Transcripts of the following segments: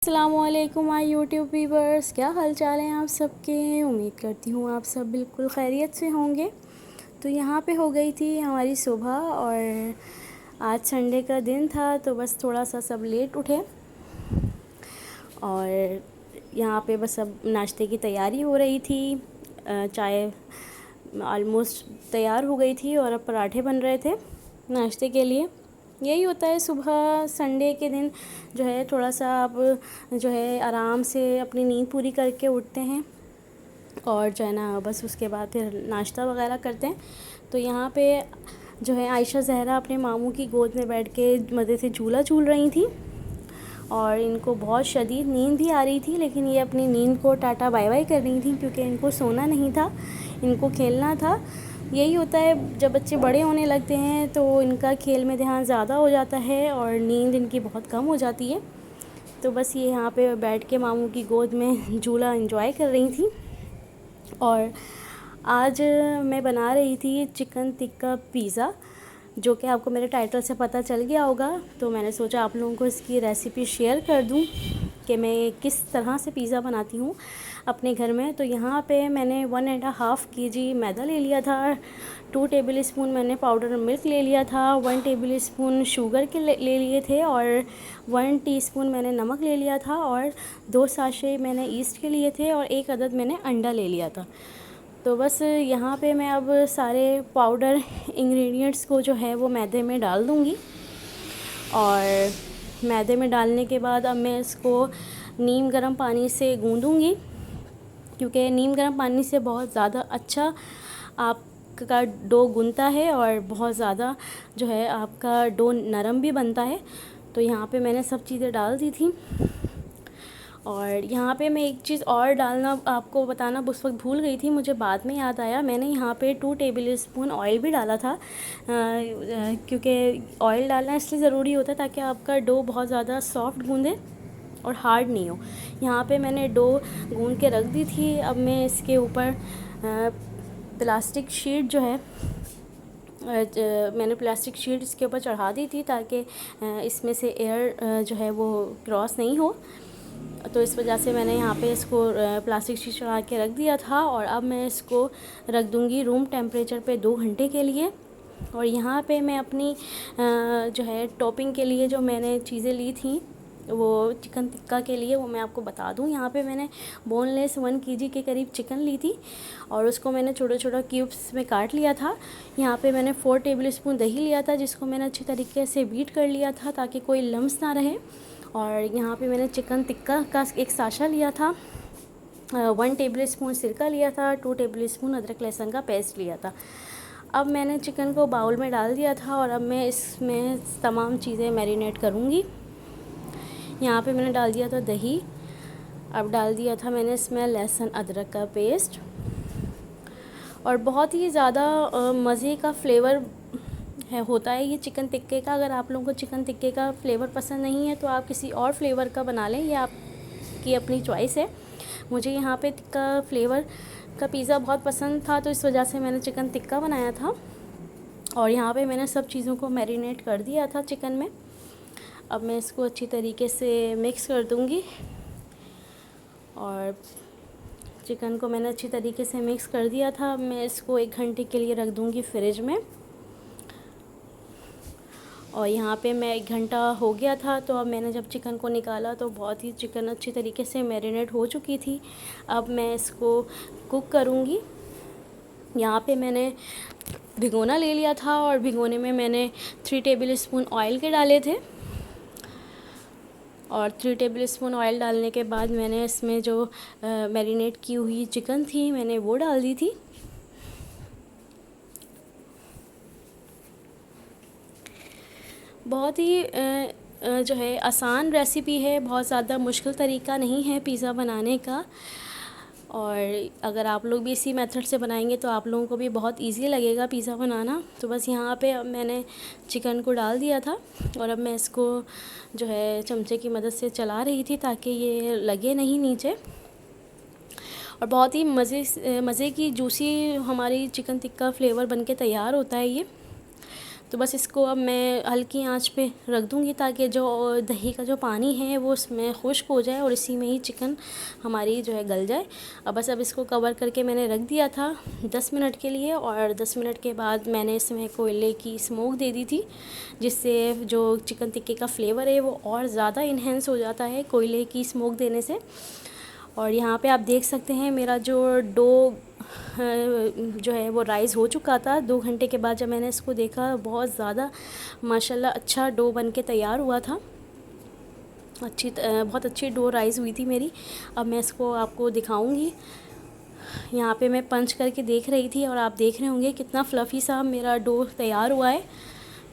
अस्सलामुअलैकुम my YouTube viewers, क्या हाल चाल हैं आप सबके। उम्मीद करती हूँ आप सब बिल्कुल खैरियत से होंगे। तो यहाँ पे हो गई थी हमारी सुबह और आज संडे का दिन था, तो बस थोड़ा सा सब लेट उठे और यहाँ पे बस अब नाश्ते की तैयारी हो रही थी। चाय ऑलमोस्ट तैयार हो गई थी और अब पराठे बन रहे थे नाश्ते के लिए। यही होता है सुबह संडे के दिन, जो है थोड़ा सा आप जो है आराम से अपनी नींद पूरी करके उठते हैं और जो है ना बस उसके बाद फिर नाश्ता वगैरह करते हैं। तो यहाँ पे जो है आयशा ज़हरा अपने मामू की गोद में बैठ के मज़े से झूला झूल रही थी और इनको बहुत शदीद नींद भी आ रही थी, लेकिन ये अपनी नींद को टाटा बाय बाय कर रही थी क्योंकि इनको सोना नहीं था, इनको खेलना था। यही होता है जब बच्चे बड़े होने लगते हैं तो इनका खेल में ध्यान ज़्यादा हो जाता है और नींद इनकी बहुत कम हो जाती है। तो बस ये यहाँ पे बैठ के मामू की गोद में झूला एंजॉय कर रही थी। और आज मैं बना रही थी चिकन टिक्का पिज़्ज़ा, जो कि आपको मेरे टाइटल से पता चल गया होगा। तो मैंने सोचा आप लोगों को इसकी रेसिपी शेयर कर दूं कि मैं किस तरह से पिज़्ज़ा बनाती हूँ अपने घर में। तो यहाँ पे मैंने 1.5 kg मैदा ले लिया था, 2 टेबल स्पून मैंने पाउडर मिल्क ले लिया था, 1 टेबल स्पून शुगर के ले लिए थे और 1 टीस्पून मैंने नमक ले लिया था और 2 साशे मैंने ईस्ट के लिए थे और 1 अदद मैंने अंडा ले लिया था। तो बस यहाँ पे मैं अब सारे पाउडर इंग्रेडिएंट्स को जो है वो मैदे में डाल दूँगी और मैदे में डालने के बाद अब मैं इसको नीम गर्म पानी से गूँधूँगी, क्योंकि नीम गर्म पानी से बहुत ज़्यादा अच्छा आपका डो गूँधता है और बहुत ज़्यादा जो है आपका डो नरम भी बनता है। तो यहाँ पे मैंने सब चीज़ें डाल दी थी और यहाँ पे मैं एक चीज़ और डालना आपको बताना उस वक्त भूल गई थी, मुझे बाद में याद आया। मैंने यहाँ पे 2 टेबल स्पून ऑयल भी डाला था, क्योंकि ऑयल डालना इसलिए ज़रूरी होता है ताकि आपका डो बहुत ज़्यादा सॉफ्ट गूँधे और हार्ड नहीं हो। यहाँ पे मैंने डो गूँध के रख दी थी। अब मैं इसके ऊपर प्लास्टिक शीट जो है मैंने प्लास्टिक शीट इसके ऊपर चढ़ा दी थी ताकि इसमें से एयर जो है वो क्रॉस नहीं हो। तो इस वजह से मैंने यहाँ पे इसको प्लास्टिक शीट चढ़ा के रख दिया था और अब मैं इसको रख दूँगी रूम टेम्परेचर पे 2 घंटे के लिए। और यहाँ पे मैं अपनी जो है टॉपिंग के लिए जो मैंने चीज़ें ली थी वो चिकन टिक्का के लिए, वो मैं आपको बता दूं। यहाँ पे मैंने बोनलेस 1 kg के करीब चिकन ली थी और उसको मैंने छोटा छोटा क्यूब्स में काट लिया था। यहाँ पे मैंने 4 टेबल स्पून दही लिया था जिसको मैंने अच्छी तरीके से बीट कर लिया था ताकि कोई लम्स ना रहे। और यहाँ पे मैंने चिकन टिक्का का एक साशा लिया था, 1 टेबल स्पून सिरका लिया था, 2 टेबल स्पून अदरक लहसुन का पेस्ट लिया था। अब मैंने चिकन को बाउल में डाल दिया था और अब मैं इसमें तमाम चीज़ें मैरिनेट करूँगी। यहाँ पे मैंने डाल दिया था दही, अब डाल दिया था मैंने इसमें लहसुन अदरक का पेस्ट और बहुत ही ज़्यादा मज़े का फ्लेवर होता है ये चिकन टिक्के का। अगर आप लोगों को चिकन टिक्के का फ्लेवर पसंद नहीं है तो आप किसी और फ्लेवर का बना लें, ये आपकी अपनी चॉइस है। मुझे यहाँ पे टिक्का फ्लेवर का पिज़्ज़ा बहुत पसंद था तो इस वजह से मैंने चिकन टिक्का बनाया था। और यहाँ पे मैंने सब चीज़ों को मैरिनेट कर दिया था चिकन में। अब मैं इसको अच्छी तरीके से मिक्स कर दूँगी और चिकन को मैंने अच्छी तरीके से मिक्स कर दिया था। अब मैं इसको 1 घंटे के लिए रख दूँगी फ्रिज में। और यहाँ पे मैं 1 घंटा हो गया था, तो अब मैंने जब चिकन को निकाला तो बहुत ही चिकन अच्छी तरीके से मैरिनेट हो चुकी थी। अब मैं इसको कुक करूँगी। यहाँ पे मैंने भिगोना ले लिया था और भिगोने में मैंने 3 टेबल स्पून ऑयल के डाले थे और 3 टेबल स्पून ऑयल डालने के बाद मैंने इसमें जो मैरिनेट की हुई चिकन थी मैंने वो डाल दी थी। बहुत ही जो है आसान रेसिपी है, बहुत ज़्यादा मुश्किल तरीका नहीं है पिज़्ज़ा बनाने का। और अगर आप लोग भी इसी मेथड से बनाएंगे तो आप लोगों को भी बहुत इजी लगेगा पिज़्ज़ा बनाना। तो बस यहाँ पे अब मैंने चिकन को डाल दिया था और अब मैं इसको जो है चमचे की मदद से चला रही थी ताकि ये लगे नहीं नीचे। और बहुत ही मज़े की जूसी हमारी चिकन टिक्का फ्लेवर बनके तैयार होता है ये। तो बस इसको अब मैं हल्की आंच पे रख दूँगी ताकि जो दही का जो पानी है वो उसमें खुश्क हो जाए और इसी में ही चिकन हमारी जो है गल जाए। अब इसको कवर करके मैंने रख दिया था 10 मिनट के लिए, और 10 मिनट के बाद मैंने इसमें कोयले की स्मोक दे दी थी, जिससे जो चिकन टिक्के का फ्लेवर है वो और ज़्यादा इन्हेंस हो जाता है कोयले की स्मोक देने से। और यहाँ पे आप देख सकते हैं मेरा जो डो जो है वो राइज़ हो चुका था। 2 घंटे के बाद जब मैंने इसको देखा, बहुत ज़्यादा माशाल्लाह अच्छा डो बन के तैयार हुआ था। बहुत अच्छी डो राइज़ हुई थी मेरी। अब मैं इसको आपको दिखाऊंगी। यहाँ पे मैं पंच करके देख रही थी और आप देख रहे होंगे कितना फ्लफ़ी सा मेरा डो तैयार हुआ है।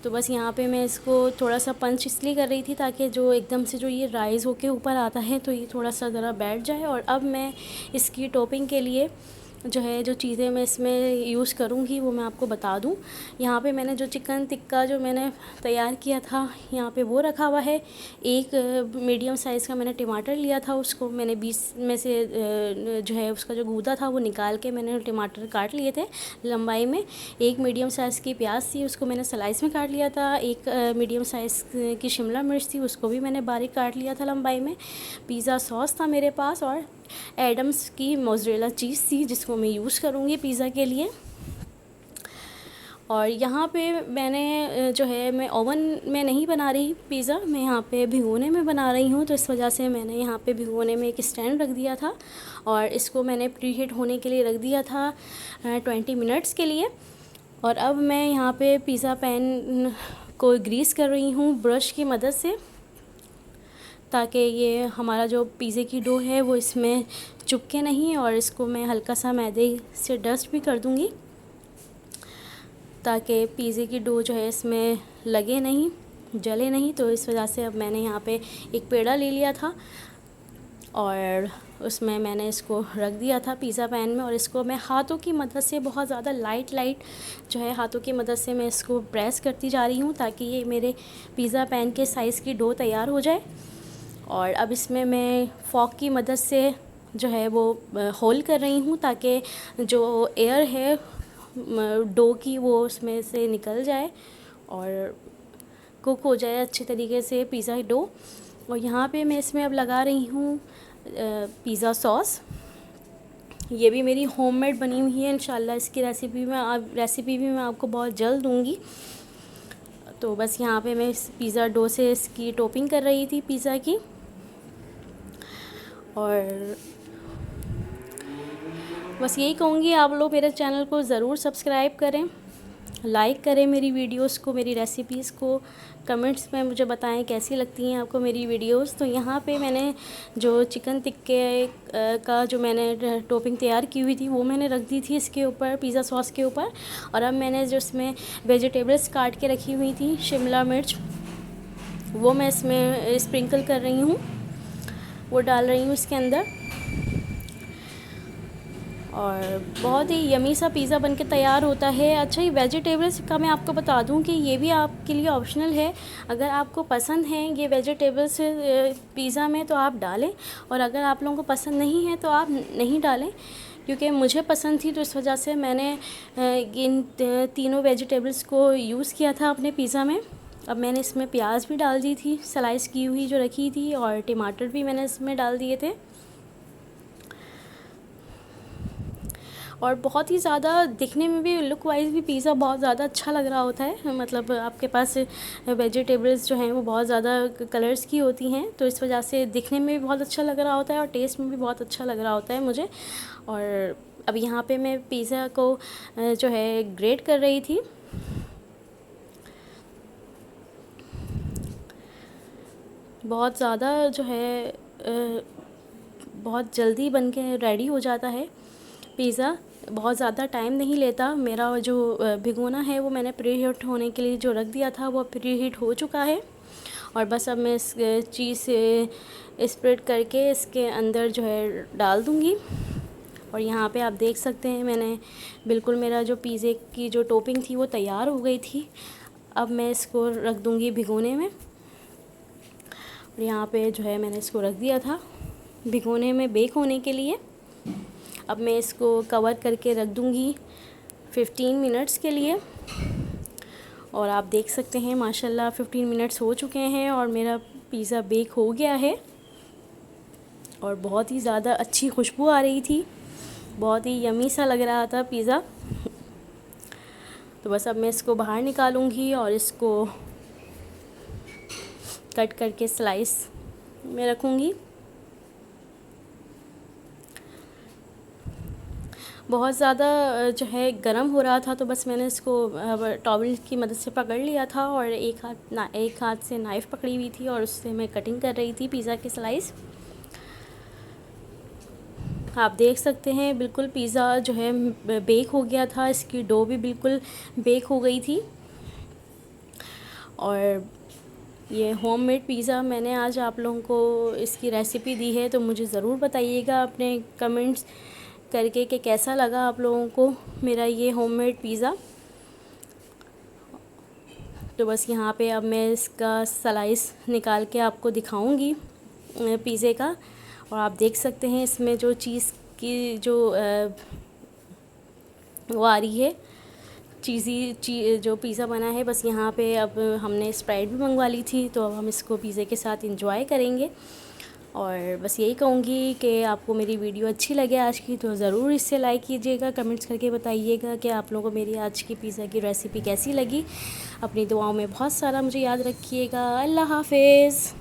तो बस यहाँ पे मैं इसको थोड़ा सा पंच इसलिए कर रही थी ताकि जो एकदम से जो ये राइज़ होके ऊपर आता है तो ये थोड़ा सा ज़रा बैठ जाए। और अब मैं इसकी टॉपिंग के लिए जो है जो चीज़ें मैं इसमें यूज़ करूँगी वो मैं आपको बता दूँ। यहाँ पे मैंने जो चिकन टिक्का जो मैंने तैयार किया था यहाँ पे वो रखा हुआ है। एक मीडियम साइज़ का मैंने टमाटर लिया था, उसको मैंने 20 में से जो है उसका जो गूदा था वो निकाल के मैंने टमाटर काट लिए थे लंबाई में। एक मीडियम साइज़ की प्याज थी, उसको मैंने स्लाइस में काट लिया था। एक मीडियम साइज़ की शिमला मिर्च थी, उसको भी मैंने बारीक काट लिया था लंबाई में। पिज़्ज़ा सॉस था मेरे पास, और एडम्स की मोज़रेला चीज़ थी जिसको मैं यूज़ करूँगी पिज़्ज़ा के लिए। और यहाँ पे मैंने जो है मैं ओवन में नहीं बना रही पिज़्ज़ा, मैं यहाँ पे भिगोने में बना रही हूँ। तो इस वजह से मैंने यहाँ पे भिगोने में एक स्टैंड रख दिया था और इसको मैंने प्री हीट होने के लिए रख दिया था 20 मिनट्स के लिए। और अब मैं यहाँ पे पिज़्ज़ा पैन को ग्रीस कर रही हूँ ब्रश की मदद से, ताकि ये हमारा जो पिज़्ज़े की डो है वो इसमें चिपके नहीं। और इसको मैं हल्का सा मैदे से डस्ट भी कर दूँगी ताकि पिज़्ज़े की डो जो है इसमें लगे नहीं, जले नहीं। तो इस वजह से अब मैंने यहाँ पे एक पेड़ा ले लिया था और उसमें मैंने इसको रख दिया था पिज़्ज़ा पैन में, और इसको मैं हाथों की मदद से बहुत ज़्यादा लाइट जो है हाथों की मदद से मैं इसको प्रेस करती जा रही हूँ ताकि ये मेरे पिज़्ज़ा पैन के साइज़ की डो तैयार हो जाए। और अब इसमें मैं फॉक की मदद से जो है वो होल कर रही हूँ ताकि जो एयर है डो की वो उसमें से निकल जाए और कुक हो जाए अच्छे तरीके से पिज़्ज़ा डो। और यहाँ पे मैं इसमें अब लगा रही हूँ पिज़्ज़ा सॉस। ये भी मेरी होममेड बनी हुई है, इंशाल्लाह इसकी रेसिपी भी मैं आपको बहुत जल्द दूँगी। तो बस यहाँ पे मैं इस पिज़्ज़ा डो से इसकी टॉपिंग कर रही थी पिज़्ज़ा की। और बस यही कहूँगी, आप लोग मेरे चैनल को ज़रूर सब्सक्राइब करें, लाइक करें मेरी वीडियोस को, मेरी रेसिपीज़ को। कमेंट्स में मुझे बताएं कैसी लगती हैं आपको मेरी वीडियोस। तो यहाँ पे मैंने जो चिकन टिक्के का जो मैंने टॉपिंग तैयार की हुई थी वो मैंने रख दी थी इसके ऊपर, पिज़्ज़ा सॉस के ऊपर। और अब मैंने जो इसमें वेजिटेबल्स काट के रखी हुई थी, शिमला मिर्च, वो मैं इसमें स्प्रिंकल कर रही हूँ, वो डाल रही हूँ इसके अंदर। और बहुत ही यमी सा पिज़्ज़ा बनके तैयार होता है। अच्छा, ये वेजिटेबल्स का मैं आपको बता दूं कि ये भी आपके लिए ऑप्शनल है। अगर आपको पसंद है ये वेजिटेबल्स पिज़्ज़ा में तो आप डालें, और अगर आप लोगों को पसंद नहीं है तो आप नहीं डालें। क्योंकि मुझे पसंद थी तो इस वजह से मैंने इन तीनों वेजिटेबल्स को यूज़ किया था अपने पिज़्ज़ा में। अब मैंने इसमें प्याज भी डाल दी थी स्लाइस की हुई जो रखी थी, और टमाटर भी मैंने इसमें डाल दिए थे। और बहुत ही ज़्यादा दिखने में भी, लुक वाइज भी पिज़्ज़ा बहुत ज़्यादा अच्छा लग रहा होता है। मतलब आपके पास वेजिटेबल्स जो हैं वो बहुत ज़्यादा कलर्स की होती हैं, तो इस वजह से दिखने में भी बहुत अच्छा लग रहा होता है और टेस्ट में भी बहुत अच्छा लग रहा होता है मुझे। और अब यहाँ पे मैं पिज़्ज़ा को जो है ग्रेट कर रही थी। बहुत ज़्यादा जो है बहुत जल्दी बन के रेडी हो जाता है पिज़्ज़ा, बहुत ज़्यादा टाइम नहीं लेता। मेरा जो भिगोना है वो मैंने प्री हीट होने के लिए जो रख दिया था वो प्री हीट हो चुका है। और बस अब मैं इस चीज़ से स्प्रेड करके इसके अंदर जो है डाल दूँगी। और यहाँ पे आप देख सकते हैं मैंने बिल्कुल मेरा जो पिज़्ज़े की जो टॉपिंग थी वो तैयार हो गई थी। अब मैं इसको रख दूँगी भिगोने में। और यहाँ पे जो है मैंने इसको रख दिया था भिगोने में बेक होने के लिए। अब मैं इसको कवर करके रख दूँगी 15 मिनट्स के लिए। और आप देख सकते हैं माशाल्लाह 15 मिनट्स हो चुके हैं और मेरा पिज़्ज़ा बेक हो गया है और बहुत ही ज़्यादा अच्छी खुशबू आ रही थी, बहुत ही यमी सा लग रहा था पिज़्ज़ा। तो बस अब मैं इसको बाहर निकालूंगी और इसको कट करके स्लाइस में रखूंगी। बहुत ज़्यादा जो है गरम हो रहा था, तो बस मैंने इसको टॉवल की मदद से पकड़ लिया था और एक हाथ से नाइफ़ पकड़ी हुई थी और उससे मैं कटिंग कर रही थी पिज़्ज़ा की स्लाइस। आप देख सकते हैं बिल्कुल पिज़्ज़ा जो है बेक हो गया था, इसकी डो भी बिल्कुल बेक हो गई थी। और ये होममेड पिज़्ज़ा मैंने आज आप लोगों को इसकी रेसिपी दी है, तो मुझे ज़रूर बताइएगा अपने कमेंट्स करके कि कैसा लगा आप लोगों को मेरा ये होममेड पिज़्ज़ा। तो बस यहाँ पे अब मैं इसका स्लाइस निकाल के आपको दिखाऊंगी पिज़्ज़े का। और आप देख सकते हैं इसमें जो चीज़ की जो वो आ रही है, जो पिज़्ज़ा बना है। बस यहाँ पे अब हमने स्प्राइट भी मंगवा ली थी, तो अब हम इसको पिज़्ज़े के साथ इंजॉय करेंगे। और बस यही कहूँगी कि आपको मेरी वीडियो अच्छी लगे आज की, तो ज़रूर इससे लाइक कीजिएगा, कमेंट्स करके बताइएगा कि आप लोगों को मेरी आज की पिज़्ज़ा की रेसिपी कैसी लगी। अपनी दुआओं में बहुत सारा मुझे याद रखिएगा। अल्लाह हाफ़िज़।